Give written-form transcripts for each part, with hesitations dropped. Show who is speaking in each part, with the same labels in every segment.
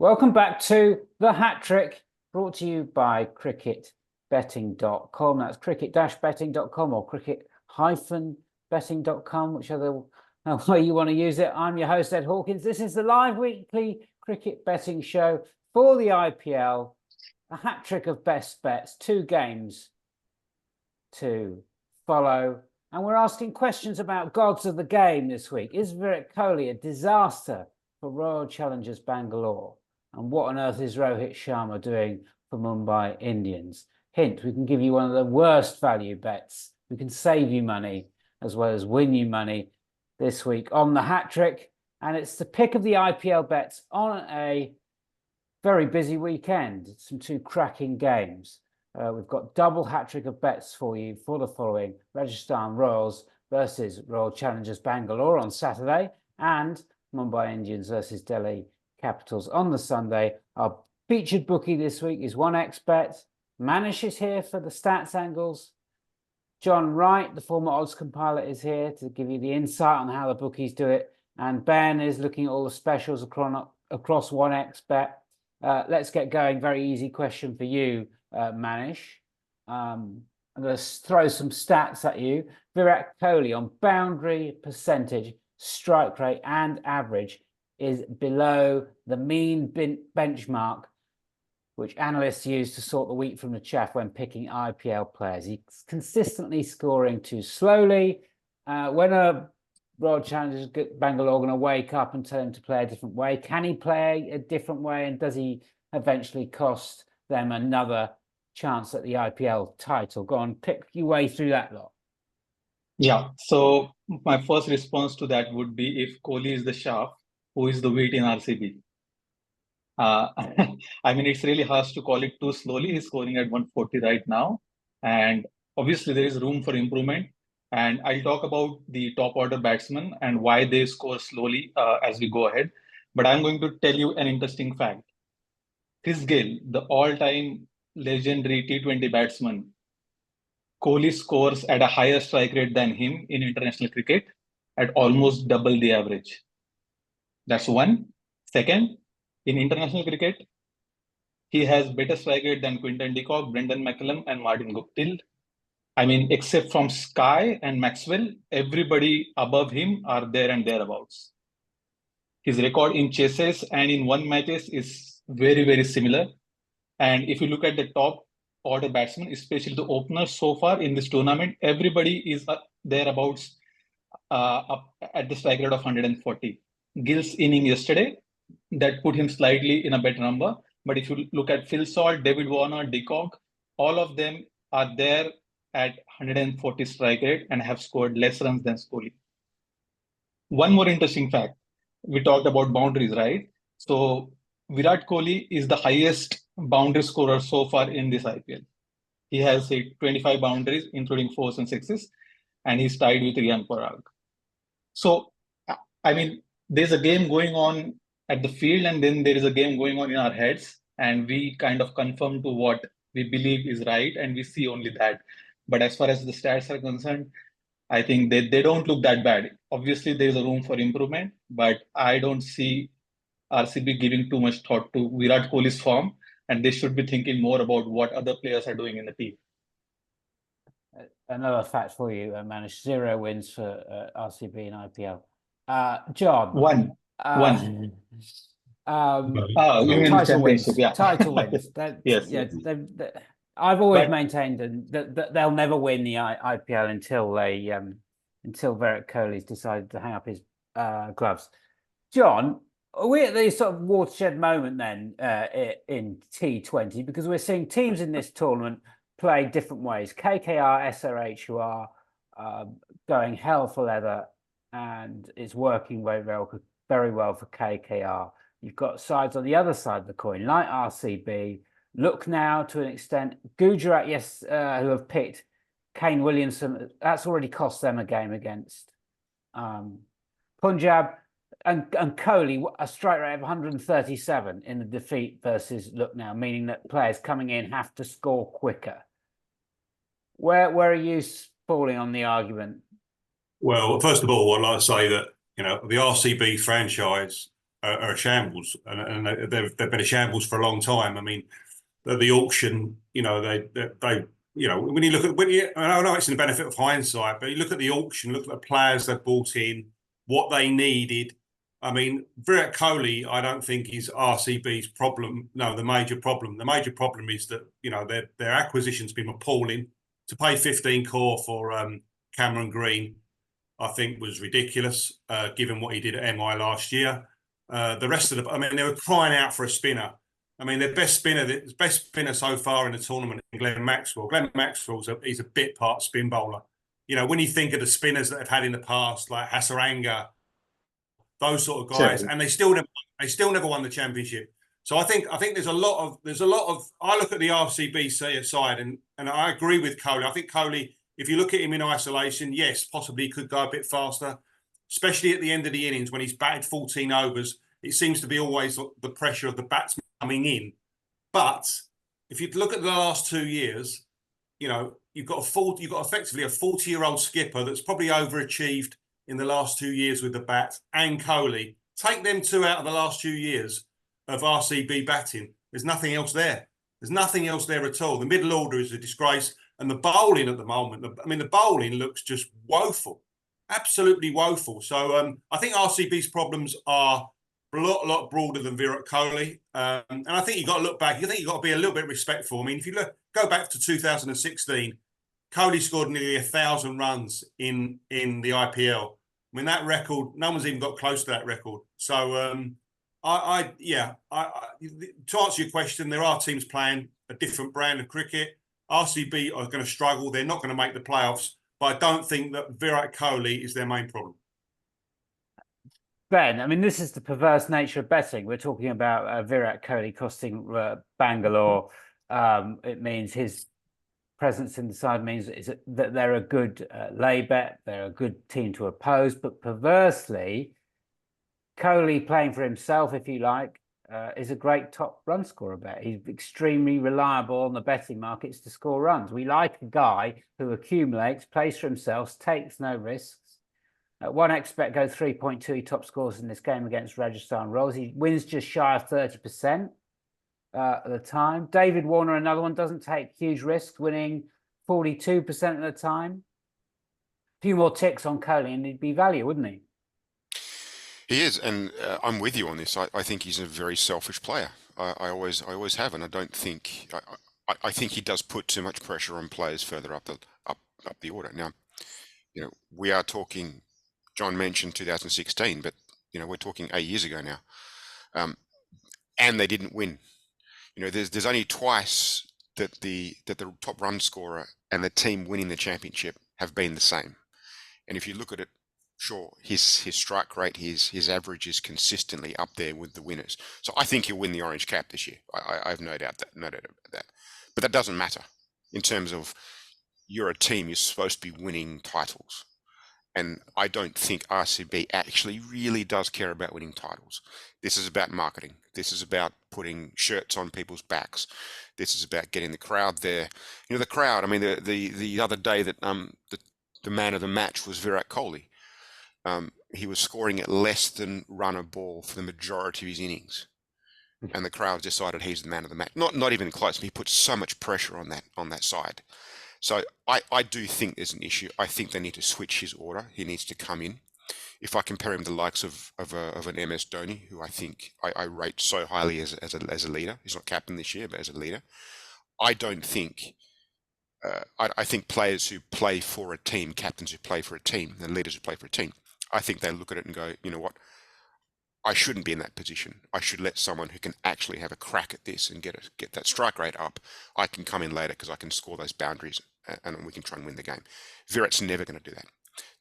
Speaker 1: Welcome back to the Hattrick, brought to you by cricketbetting.com. That's cricket-betting.com or cricket-betting.com, whichever way you want to use it. I'm your host, Ed Hawkins. This is the live weekly cricket betting show for the IPL. A hat-trick of best bets, 2 games to follow. And we're asking questions about gods of the game this week. Is Virat Kohli a disaster for Royal Challengers Bangalore? And what on earth is Rohit Sharma doing for Mumbai Indians? Hint, we can give you one of the worst value bets. We can save you money as well as win you money this week on the Hat-Trick. And it's the pick of the IPL bets on a very busy weekend. Some 2 cracking games. We've got double hat-trick of bets for you for the following: Rajasthan Royals versus Royal Challengers Bangalore on Saturday, and Mumbai Indians versus Delhi Capitals on the Sunday. Our featured bookie this week is 1xBet. Manish is here for the stats angles. John Wright, the former odds compiler, is here to give you the insight on how the bookies do it. And Ben is looking at all the specials across 1xBet. Let's get going. Very easy question for you, Manish. I'm going to throw some stats at you. Virat Kohli on boundary percentage, strike rate and average is below the mean benchmark, which analysts use to sort the wheat from the chaff when picking IPL players. He's consistently scoring too slowly. When a Royal Challengers Bangalore going to wake up and tell him to play a different way? Can he play a different way? And does he eventually cost them another chance at the IPL title? Go on, pick your way through that lot.
Speaker 2: Yeah, so my first response to that would be, if Kohli is the shaft, who is the wheat in RCB? I mean, it's really harsh to call it too slowly. He's scoring at 140 right now. And obviously, there is room for improvement. And I'll talk about the top order batsmen and why they score slowly as we go ahead. But I'm going to tell you an interesting fact. Chris Gayle, the all-time legendary T20 batsman, Kohli scores at a higher strike rate than him in international cricket at almost double the average. That's one. Second, in international cricket, he has better strike rate than Quinton de Kock, Brendan McCullum, and Martin Guptill. I mean, except from Sky and Maxwell, everybody above him are there and thereabouts. His record in chases and in one matches is very, very similar. And if you look at the top order batsmen, especially the openers so far in this tournament, everybody is thereabouts up at the strike rate of 140. Gill's inning yesterday, that put him slightly in a better number. But if you look at Phil Salt, David Warner, de Kock, all of them are there at 140 strike rate and have scored less runs than Kohli. One more interesting fact. We talked about boundaries, right? So Virat Kohli is the highest boundary scorer so far in this IPL. He has hit 25 boundaries, including 4s and 6s, and he's tied with Riyan Parag. So, I mean, there's a game going on at the field, and then there is a game going on in our heads, and we kind of conform to what we believe is right, and we see only that. But as far as the stats are concerned, I think they don't look that bad. Obviously, there is a room for improvement, but I don't see RCB giving too much thought to Virat Kohli's form, and they should be thinking more about what other players are doing in the team.
Speaker 1: Another fact for you, Manish: 0 wins for RCB in IPL. John.
Speaker 2: One. You mean
Speaker 1: title
Speaker 2: championship,
Speaker 1: wins.
Speaker 2: yeah.
Speaker 1: Title wins.
Speaker 2: Yes.
Speaker 1: Yeah, I've always maintained that they'll never win the IPL until Virat Kohli's decided to hang up his gloves. John, are we at the sort of watershed moment then in T20, because we're seeing teams in this tournament play different ways? KKR, SRH, who are going hell for leather, and it's working very well for KKR. You've got sides on the other side of the coin, like RCB, Look now to an extent, Gujarat, yes, who have picked Kane Williamson. That's already cost them a game against Punjab, and Kohli, a strike rate of 137 in the defeat versus Look now, meaning that players coming in have to score quicker. Where are you falling on the argument?
Speaker 3: Well, first of all, I'd like to say that, the RCB franchise are a shambles, and they've been a shambles for a long time. I mean, the auction, you know, they you know, when you look at I know it's in the benefit of hindsight, but you look at the auction, look at the players they brought in, what they needed. I mean, Virat Kohli, I don't think is RCB's problem. No, the major problem. The major problem is that, you know, their acquisition's been appalling. To pay 15 crore for Cameron Green, I think was ridiculous, given what he did at MI last year. The rest of I mean, they were crying out for a spinner. I mean, their best spinner so far in the tournament, Glenn Maxwell. Glenn Maxwell's he's a bit part spin bowler. You know, when you think of the spinners that they've had in the past, like Hasaranga, those sort of guys, and they still never won the championship. So I think there's a lot of I look at the RCB side and I agree with Kohli. I think Kohli, if you look at him in isolation, yes, possibly he could go a bit faster, especially at the end of the innings when he's batted 14 overs. It seems to be always the pressure of the batsman coming in. But if you look at the last 2 years, you know, you've got effectively a 40-year-old skipper that's probably overachieved in the last 2 years with the bat, and Kohli. Take them two out of the last 2 years of RCB batting. There's nothing else there. There's nothing else there at all. The middle order is a disgrace. And the bowling at the moment, the bowling looks just woeful. Absolutely woeful. So I think RCB's problems are a lot broader than Virat Kohli. And I think you've got to look back. I think you've got to be a little bit respectful. I mean, if you go back to 2016, Kohli scored nearly 1,000 runs in the IPL. I mean, that record, no one's even got close to that record. So, to answer your question, there are teams playing a different brand of cricket. RCB are going to struggle. They're not going to make the playoffs. But I don't think that Virat Kohli is their main problem.
Speaker 1: Ben, I mean, this is the perverse nature of betting. We're talking about Virat Kohli costing Bangalore. It means his presence in the side means that they're a good lay bet. They're a good team to oppose. But perversely, Kohli playing for himself, if you like, is a great top run scorer bet. He's extremely reliable on the betting markets to score runs. We like a guy who accumulates, plays for himself, takes no risks. One expert goes 3.2. He top scores in this game against Rajasthan Royals. He wins just shy of 30% at the time. David Warner, another one, doesn't take huge risks, winning 42% of the time. A few more ticks on Kohli and he'd be value, wouldn't he?
Speaker 4: He is, and I'm with you on this. I think he's a very selfish player. I always have, and I don't think I think he does put too much pressure on players further up the order. Now, you know, we are talking. John mentioned 2016, but you know, we're talking 8 years ago now, and they didn't win. You know, there's only twice that the top run scorer and the team winning the championship have been the same. And if you look at it, sure, his strike rate, his average is consistently up there with the winners. So I think he'll win the orange cap this year. I have no doubt about that. But that doesn't matter in terms of you're a team, you're supposed to be winning titles. And I don't think RCB actually really does care about winning titles. This is about marketing. This is about putting shirts on people's backs. This is about getting the crowd there. You know, the crowd, I mean, the other day that the man of the match was Virat Kohli. He was scoring at less than run a ball for the majority of his innings. And the crowd decided he's the man of the match. Not even close. He put so much pressure on that side. So I do think there's an issue. I think they need to switch his order. He needs to come in. If I compare him to the likes of an MS Dhoni, who I think I rate so highly as a leader, he's not captain this year, but as a leader, I don't think. I think players who play for a team, captains who play for a team, and leaders who play for a team, I think they look at it and go, you know what? I shouldn't be in that position. I should let someone who can actually have a crack at this and get that strike rate up. I can come in later because I can score those boundaries and we can try and win the game. Virat's never going to do that.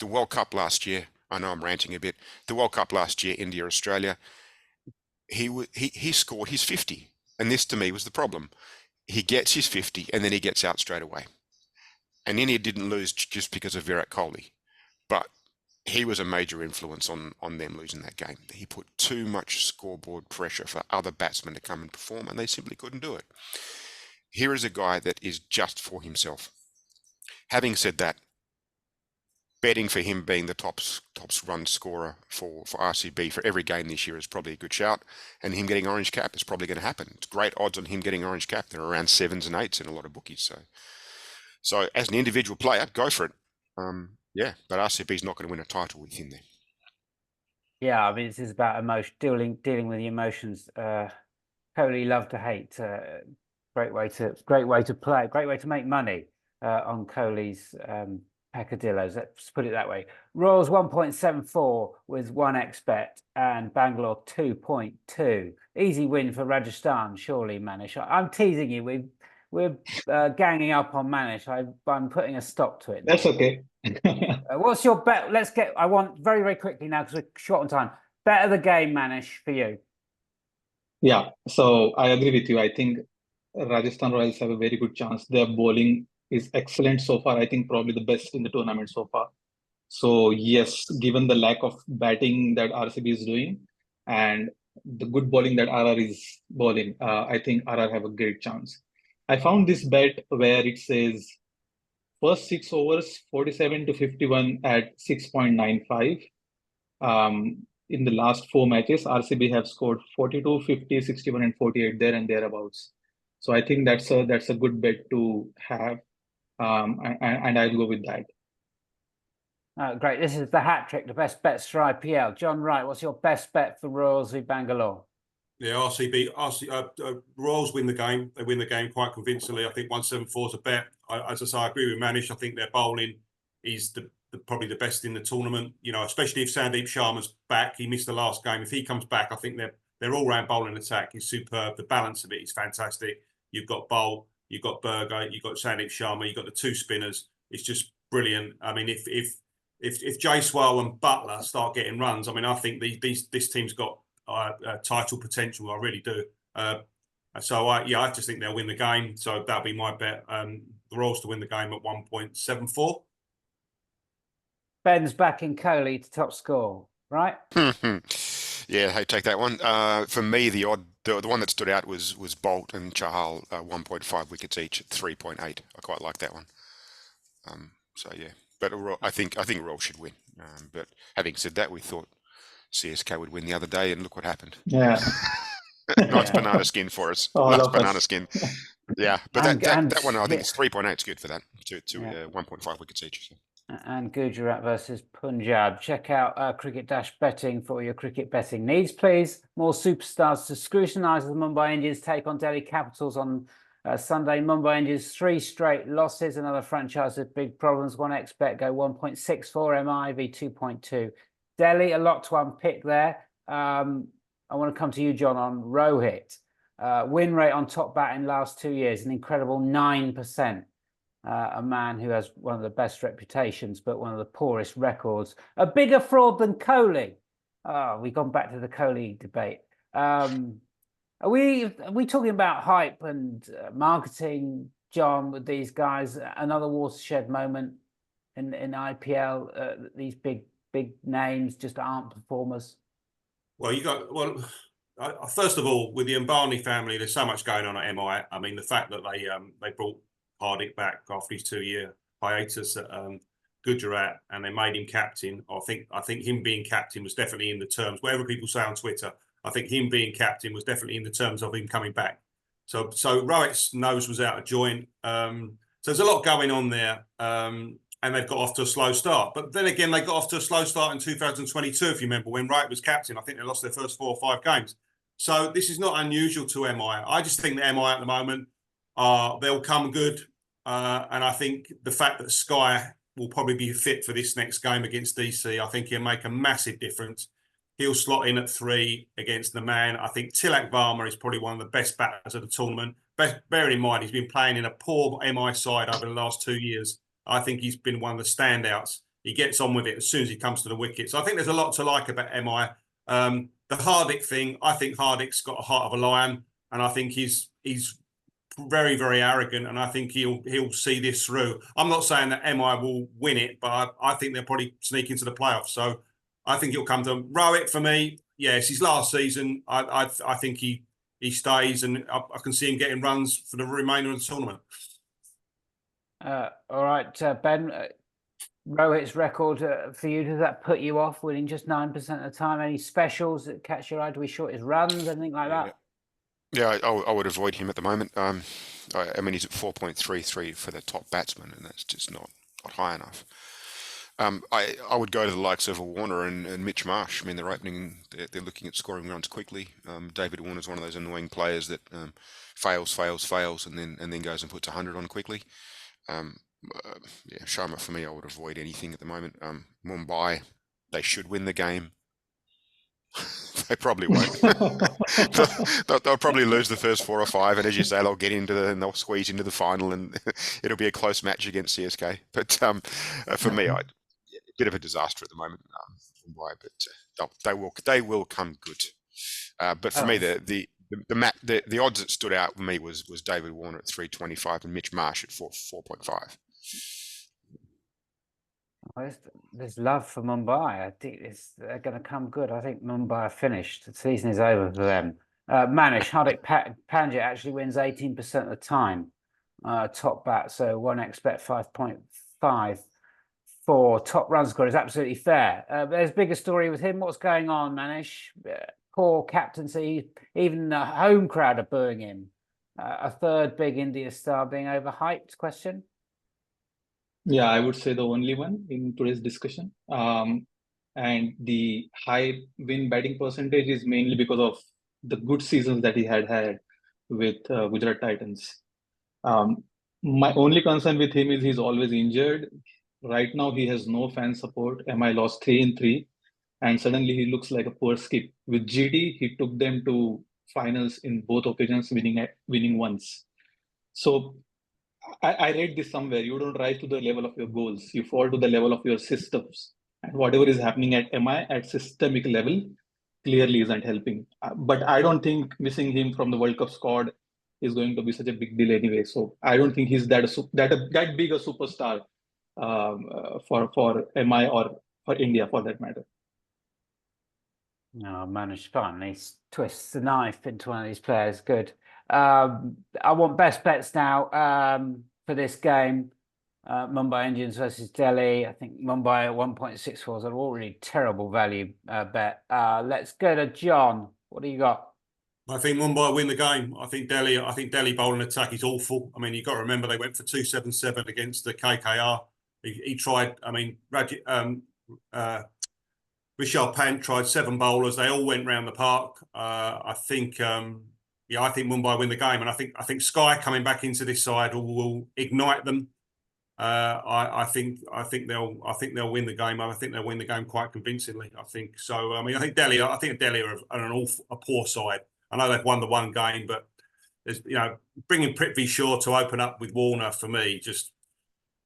Speaker 4: The World Cup last year, I know I'm ranting a bit. The World Cup last year, India, Australia, he scored his 50. And this to me was the problem. He gets his 50 and then he gets out straight away. And India didn't lose just because of Virat Kohli, but he was a major influence on them losing that game. He put too much scoreboard pressure for other batsmen to come and perform, and they simply couldn't do it. Here is a guy that is just for himself. Having said that, betting for him being the top run scorer for RCB for every game this year is probably a good shout. And him getting orange cap is probably going to happen. It's great odds on him getting orange cap. They're around 7s and 8s in a lot of bookies. So as an individual player, go for it. Yeah, but RCB's not going to win a title with him there.
Speaker 1: Yeah, I mean, this is about emotion, dealing with the emotions. Kohli, love to hate. Great way to play. Great way to make money on Kohli's peccadillos. Let's put it that way. Royals 1.74 with 1x bet and Bangalore 2.2. Easy win for Rajasthan, surely, Manish. I'm teasing you. We're ganging up on Manish. I'm putting a stop to it now.
Speaker 2: That's okay.
Speaker 1: What's your bet? I want very, very quickly now because we're short on time. Bet of the game, Manish, for you.
Speaker 2: Yeah, so I agree with you. I think Rajasthan Royals have a very good chance. Their bowling is excellent so far. I think probably the best in the tournament so far. So yes, given the lack of batting that RCB is doing and the good bowling that RR is bowling, I think RR have a great chance. I found this bet where it says first 6 overs, 47 to 51 at 6.95. In the last 4 matches, RCB have scored 42, 50, 61, and 48 there and thereabouts. So I think that's a good bet to have, and I'll go with that.
Speaker 1: Great. This is the hat trick, the best bets for IPL. John Wright, what's your best bet for Royals v Bangalore?
Speaker 3: Yeah, RCB, Royals win the game. They win the game quite convincingly. I think 174 is a bet. As I say, I agree with Manish. I think their bowling is probably the best in the tournament. You know, especially if Sandeep Sharma's back. He missed the last game. If he comes back, I think their all-round bowling attack is superb. The balance of it is fantastic. You've got Bowl, you've got Berger, you've got Sandeep Sharma, you've got the 2 spinners. It's just brilliant. I mean, if Jaiswal and Butler start getting runs, I mean, I think this team's got title potential. I really do. I just think they'll win the game. So that'll be my bet. The Royals to win the game at 1.74.
Speaker 1: Ben's backing Kohli to top score, right?
Speaker 4: Yeah, hey, take that one. For me, the one that stood out was Bolt and Chahal, 1.5 wickets each at 3.8. I quite like that one. So yeah, but I think Royals should win. But having said that, we thought CSK would win the other day, and look what happened.
Speaker 2: Yeah.
Speaker 4: Nice banana skin for us. Nice banana skin. Yeah, but that one, I think it's 3.8 is good for that, to 1.5 wickets each. So.
Speaker 1: And Gujarat versus Punjab. Check out Cricket-Betting for your cricket betting needs, please. More superstars to scrutinise as the Mumbai Indians take on Delhi Capitals on Sunday. Mumbai Indians 3 straight losses. Another franchise with big problems. 1x bet go 1.64 MI v 2.2. Delhi, a lot to unpick there. I want to come to you, John, on Rohit. Win rate on top bat in last 2 years, an incredible 9%. A man who has one of the best reputations, but one of the poorest records. A bigger fraud than Kohli. Oh, we've gone back to the Kohli debate. Are we talking about hype and marketing, John, with these guys? Another watershed moment in IPL. These big names just aren't performers.
Speaker 3: Well, first of all, with the Ambani family, there's so much going on at MI. I mean, the fact that they brought Hardik back after his 2-year hiatus at Gujarat, and they made him captain. I think him being captain was definitely in the terms, whatever people say on Twitter, I think him being captain was definitely in the terms of him coming back. So Rohit's nose was out of joint. So there's a lot going on there. And they've got off to a slow start. But then again, they got off to a slow start in 2022, if you remember, when Wright was captain. I think they lost their first 4 or 5 games. So this is not unusual to MI. I just think that MI at the moment, they'll come good. And I think the fact that Sky will probably be fit for this next game against DC, I think he'll make a massive difference. He'll slot in at 3 against the man. I think Tilak Varma is probably one of the best batters of the tournament. Bearing in mind, he's been playing in a poor MI side over the last 2 years. I think he's been one of the standouts. He gets on with it as soon as he comes to the wicket. So I think there's a lot to like about MI. The Hardik thing, I think Hardik's got a heart of a lion, and I think he's very, very arrogant, and I think he'll see this through. I'm not saying that MI will win it, but I think they'll probably sneak into the playoffs. So I think it'll come to Rohit for me. Yes, his last season. I think he stays, and I can see him getting runs for the remainder of the tournament.
Speaker 1: All right, Ben. Rohit's record for you, does that put you off winning just 9% of the time? Any specials that catch your eye? Do we short his runs, anything like that?
Speaker 4: Yeah, I would avoid him at the moment. I mean, he's at 4.33 for the top batsman, and that's just not high enough. I would go to the likes of a Warner and Mitch Marsh. I mean, they're looking at scoring runs quickly. David Warner's one of those annoying players that fails, and then goes and puts 100 on quickly. Yeah, Sharma for me, I would avoid anything at the moment. Mumbai, they should win the game. They probably won't. they'll probably lose the first 4 or 5, and as you say, they'll get and they'll squeeze into the final, and it'll be a close match against CSK. But for me, a bit of a disaster at the moment. Mumbai, but they will come good. But for me, the odds that stood out for me was David Warner at 325 and Mitch Marsh at 4.5.
Speaker 1: There's love for Mumbai. I think they're going to come good. I think Mumbai are finished. The season is over for them. Manish, Hardik Pandya actually wins 18% of the time. Top bat, so 1x bet 5.5 for top run score is absolutely fair. There's a bigger story with him. What's going on, Manish? Poor captaincy. Even the home crowd are booing him. A third big India star being overhyped? Question.
Speaker 2: Yeah, I would say the only one in today's discussion. And the high win batting percentage is mainly because of the good seasons that he had with Gujarat Titans. My only concern with him is he's always injured. Right now, he has no fan support. MI lost 3 in 3, and suddenly he looks like a poor skip. With GD, he took them to finals in both occasions, winning once. So I read this somewhere. You don't rise to the level of your goals. You fall to the level of your systems. And whatever is happening at MI at systemic level clearly isn't helping. But I don't think missing him from the World Cup squad is going to be such a big deal anyway. So I don't think he's that big a superstar for MI or for India for that matter.
Speaker 1: No, Manish finally twists the knife into one of these players. Good. I want best bets now for this game. Mumbai Indians versus Delhi. I think Mumbai at 1.64 is an already terrible value bet. Let's go to John. What do you got?
Speaker 3: I think Mumbai win the game. I think Delhi bowling attack is awful. I mean, you've got to remember they went for 277 against the KKR. He tried. I mean, Rishabh Pant tried 7 bowlers. They all went round the park. I think Mumbai win the game, and I think Sky coming back into this side will ignite them. I think they'll win the game. I think they'll win the game quite convincingly. I think so. I mean, I think Delhi are a poor side. I know they've won the one game, but there's bringing Prithvi Shaw to open up with Warner for me just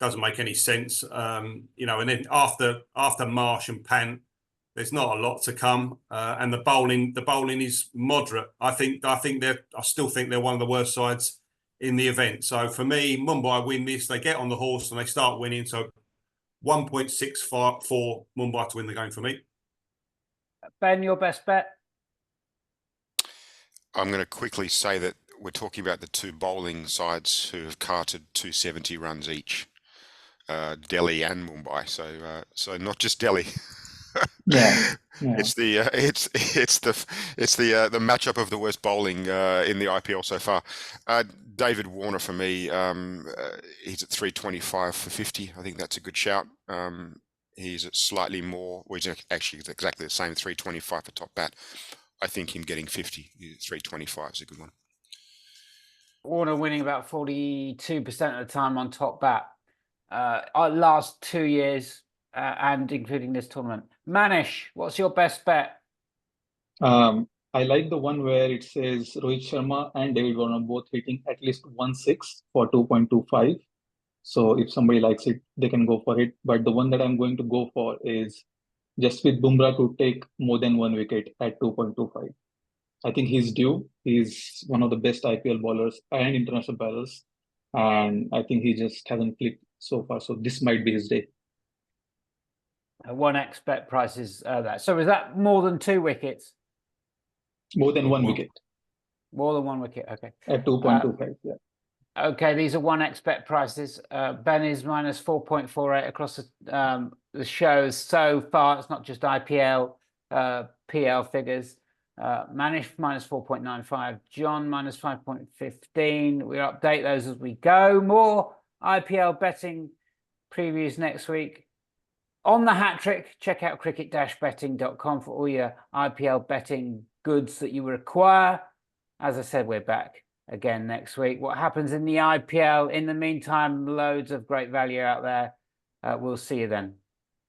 Speaker 3: doesn't make any sense. And then after Marsh and Pant, there's not a lot to come, and the bowling is moderate. I still think they're one of the worst sides in the event. So for me, Mumbai win this. They get on the horse and they start winning. So 1.64 Mumbai to win the game for me.
Speaker 1: Ben, your best bet?
Speaker 4: I'm going to quickly say that we're talking about the 2 bowling sides who have carted 270 runs each, Delhi and Mumbai. So not just Delhi.
Speaker 2: Yeah.
Speaker 4: It's the matchup of the worst bowling in the IPL so far. David Warner for me, he's at 325 for 50. I think that's a good shout. He's at slightly more. Well, he's actually exactly the same, 325 for top bat. I think him getting 50, 325 is a good one.
Speaker 1: Warner winning about 42% of the time on top bat. Last 2 years. And including this tournament. Manish, what's your best bet?
Speaker 2: I like the one where it says Rohit Sharma and David Warner both hitting at least 1.6 for 2.25. So if somebody likes it, they can go for it. But the one that I'm going to go for is Jasprit Bumrah to take more than 1 wicket at 2.25. I think he's due. He's one of the best IPL bowlers and international bowlers. And I think he just hasn't clicked so far. So this might be his day.
Speaker 1: 1x bet prices that. So is that more than 2 wickets?
Speaker 2: More than 1 wicket.
Speaker 1: More than 1 wicket, okay.
Speaker 2: At 2.25, yeah.
Speaker 1: Okay, these are 1x bet prices. Ben is minus 4.48 across the shows so far. It's not just IPL, PL figures. Manish minus 4.95, John minus 5.15. We'll update those as we go. More IPL betting previews next week. On the Hattrick, check out cricket-betting.com for all your IPL betting goods that you require. As I said, we're back again next week. What happens in the IPL? In the meantime, loads of great value out there. We'll see you then.